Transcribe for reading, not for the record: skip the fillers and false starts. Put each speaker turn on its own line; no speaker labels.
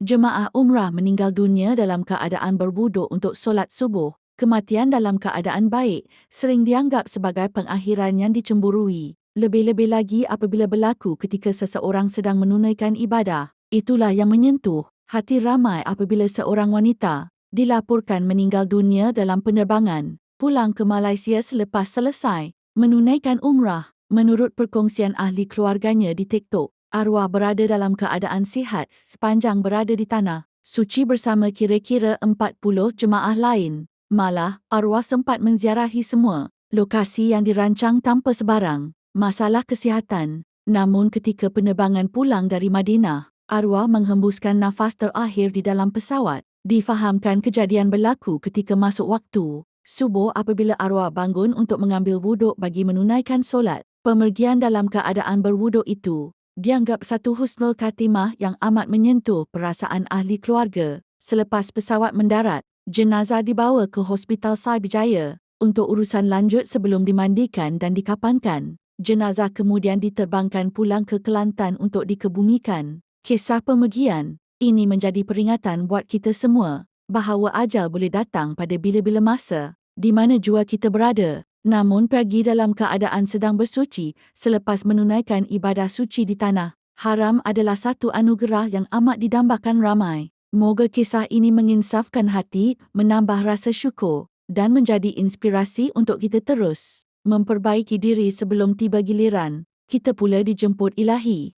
Jemaah umrah meninggal dunia dalam keadaan berwuduk untuk solat subuh. Kematian dalam keadaan baik sering dianggap sebagai pengakhiran yang dicemburui. Lebih-lebih lagi apabila berlaku ketika seseorang sedang menunaikan ibadah. Itulah yang menyentuh hati ramai apabila seorang wanita dilaporkan meninggal dunia dalam penerbangan pulang ke Malaysia selepas selesai menunaikan umrah. Menurut perkongsian ahli keluarganya di TikTok, arwah berada dalam keadaan sihat sepanjang berada di tanah suci bersama kira-kira 40 jemaah lain. Malah, arwah sempat menziarahi semua lokasi yang dirancang tanpa sebarang masalah kesihatan. Namun ketika penerbangan pulang dari Madinah, arwah menghembuskan nafas terakhir di dalam pesawat. Difahamkan kejadian berlaku ketika masuk waktu subuh apabila arwah bangun untuk mengambil wuduk bagi menunaikan solat. Pemergian dalam keadaan berwuduk itu dianggap satu husnul khatimah yang amat menyentuh perasaan ahli keluarga. Selepas pesawat mendarat, jenazah dibawa ke Hospital Srivijaya untuk urusan lanjut sebelum dimandikan dan dikapankan. Jenazah kemudian diterbangkan pulang ke Kelantan untuk dikebumikan. Kisah pemergian ini menjadi peringatan buat kita semua bahawa ajal boleh datang pada bila-bila masa, di mana jua kita berada. Namun pergi dalam keadaan sedang bersuci selepas menunaikan ibadah suci di tanah haram adalah satu anugerah yang amat didambakan ramai. Moga kisah ini menginsafkan hati, menambah rasa syukur dan menjadi inspirasi untuk kita terus memperbaiki diri sebelum tiba giliran kita pula dijemput Ilahi.